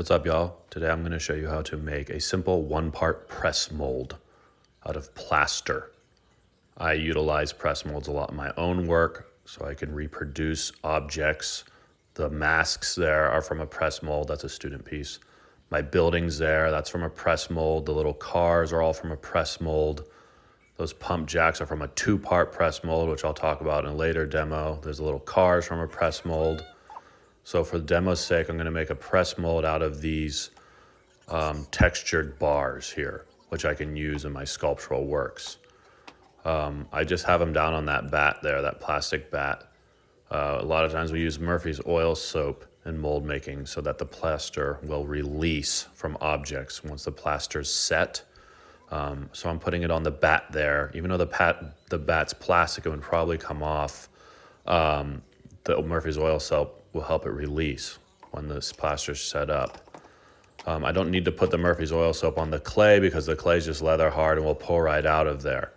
What's up, y'all? Today I'm going to show you how to make a simple one-part press mold out of plaster. I utilize press molds a lot in my own work so I can reproduce objects. The masks there are from a press mold. That's a student piece. My buildings there, that's from a press mold. The little cars are all from a press mold. Those pump jacks are from a two-part press mold, which I'll talk about in a later demo. There's the little cars from a press mold. So for the demo's sake, I'm going to make a press mold out of these textured bars here, which I can use in my sculptural works. I just have them down on that bat there, that plastic bat. A lot of times we use Murphy's oil soap in mold making so that the plaster will release from objects once the plaster's set. So I'm putting it on the bat there. Even though the bat's plastic, it would probably come off. The Murphy's oil soap will help it release when this plaster's set up. I don't need to put the Murphy's oil soap on the clay because the clay's just leather hard and will pull right out of there.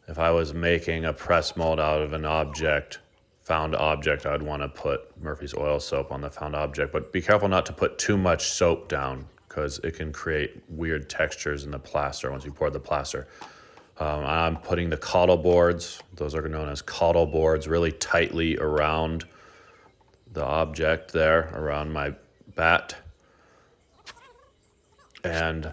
If I was making a press mold out of an object, found object, I'd want to put Murphy's oil soap on the found object, but be careful not to put too much soap down because it can create weird textures in the plaster once you pour the plaster. I'm putting the caudal boards, those are known as caudal boards, really tightly around the object there, around my bat. And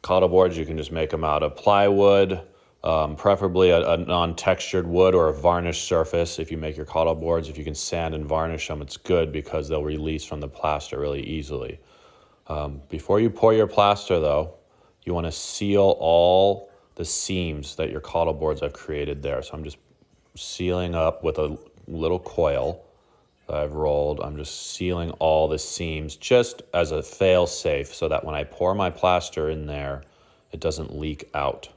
caudal boards, you can just make them out of plywood, preferably a non-textured wood or a varnished surface. If you make your caudal boards, if you can sand and varnish them, it's good because they'll release from the plaster really easily. Before you pour your plaster though, you want to seal all the seams that your caudal boards have created there. So I'm just sealing up with a little coil that I've rolled. I'm just sealing all the seams just as a fail safe so that when I pour my plaster in there, it doesn't leak out.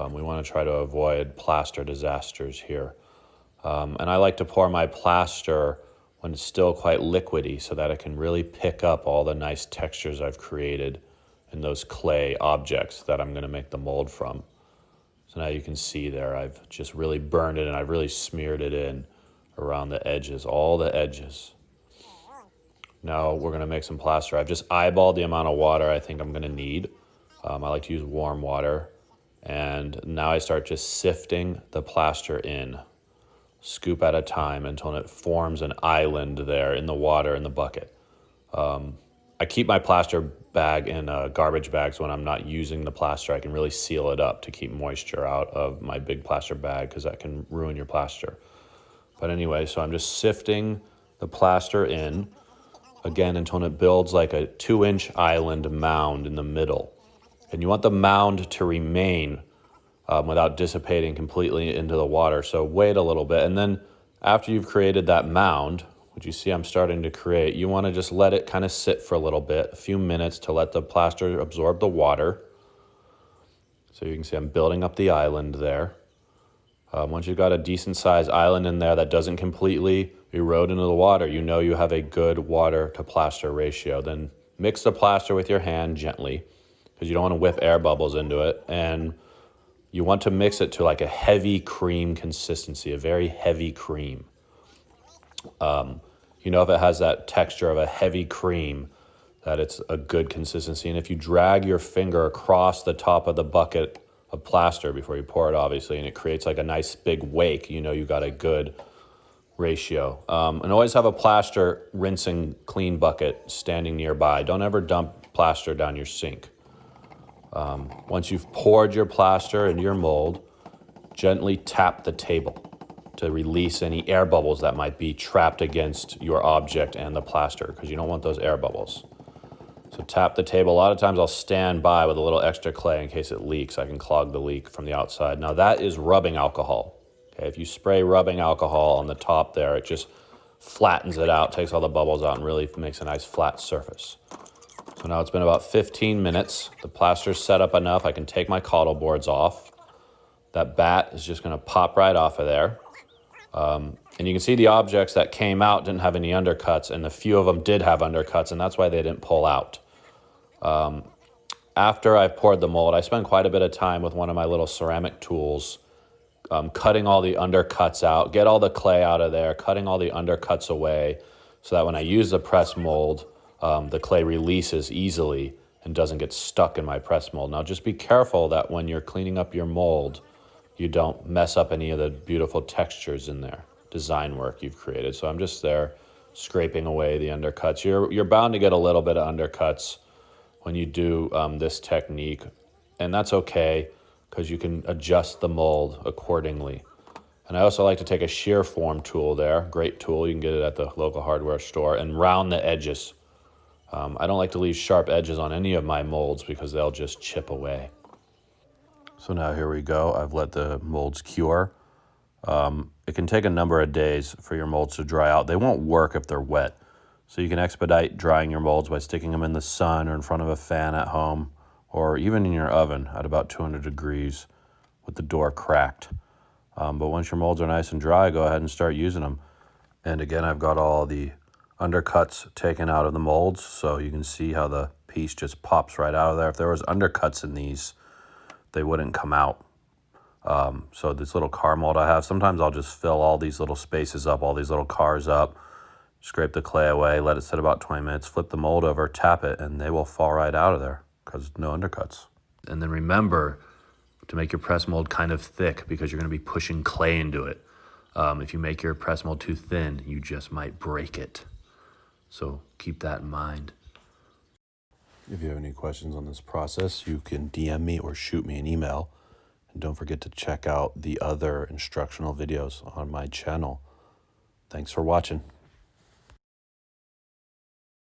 We want to try to avoid plaster disasters here. And I like to pour my plaster when it's still quite liquidy so that it can really pick up all the nice textures I've created in those clay objects that I'm going to make the mold from. So now you can see there, I've just really burned it and I've really smeared it in around the edges, all the edges. Now we're going to make some plaster. I've just eyeballed the amount of water I think I'm going to need. I like to use warm water. And now I start just sifting the plaster in, scoop at a time until it forms an island there in the water in the bucket. I keep my plaster bag in garbage bags when I'm not using the plaster. I can really seal it up to keep moisture out of my big plaster bag because that can ruin your plaster. But anyway, so I'm just sifting the plaster in, again, until it builds like a 2-inch island mound in the middle. And you want the mound to remain without dissipating completely into the water. So wait a little bit. And then after you've created that mound, which you see I'm starting to create, you want to just let it kind of sit for a little bit, a few minutes to let the plaster absorb the water. So you can see I'm building up the island there. Once you've got a decent sized island in there that doesn't completely erode into the water, you know you have a good water to plaster ratio. Then mix the plaster with your hand gently because you don't want to whip air bubbles into it. And you want to mix it to like a heavy cream consistency, a very heavy cream. You know if it has that texture of a heavy cream, that it's a good consistency. And if you drag your finger across the top of the bucket of plaster before you pour it, obviously, and it creates like a nice big wake, you know you got a good ratio. And always have a plaster rinsing clean bucket standing nearby. Don't ever dump plaster down your sink. Once you've poured your plaster into your mold, gently tap the table to release any air bubbles that might be trapped against your object and the plaster because you don't want those air bubbles. So tap the table. A lot of times I'll stand by with a little extra clay in case it leaks. I can clog the leak from the outside. Now that is rubbing alcohol. Okay, if you spray rubbing alcohol on the top there, it just flattens it out, takes all the bubbles out and really makes a nice flat surface. So now it's been about 15 minutes. The plaster's set up enough. I can take my caudal boards off. That bat is just going to pop right off of there. And you can see the objects that came out didn't have any undercuts, and a few of them did have undercuts, and that's why they didn't pull out. After I poured the mold, I spent quite a bit of time with one of my little ceramic tools, cutting all the undercuts out, get all the clay out of there, cutting all the undercuts away, so that when I use the press mold, the clay releases easily and doesn't get stuck in my press mold. Now just be careful that when you're cleaning up your mold, you don't mess up any of the beautiful textures in there, design work you've created. So I'm just there scraping away the undercuts. You're bound to get a little bit of undercuts when you do this technique, and that's okay because you can adjust the mold accordingly. And I also like to take a shear form tool there, great tool, you can get it at the local hardware store, and round the edges. I don't like to leave sharp edges on any of my molds because they'll just chip away. So now here we go, I've let the molds cure. It can take a number of days for your molds to dry out. They won't work if they're wet. So you can expedite drying your molds by sticking them in the sun or in front of a fan at home, or even in your oven at about 200 degrees with the door cracked. But once your molds are nice and dry, go ahead and start using them. And again, I've got all the undercuts taken out of the molds, so you can see how the piece just pops right out of there. If there was undercuts in these, they wouldn't come out. So this little car mold I have, sometimes I'll just fill all these little spaces up, all these little cars up, scrape the clay away, let it sit about 20 minutes, flip the mold over, tap it, and they will fall right out of there because no undercuts. And then remember to make your press mold kind of thick because you're going to be pushing clay into it. If you make your press mold too thin, you just might break it. So keep that in mind. If you have any questions on this process, you can DM me or shoot me an email. And don't forget to check out the other instructional videos on my channel. Thanks for watching.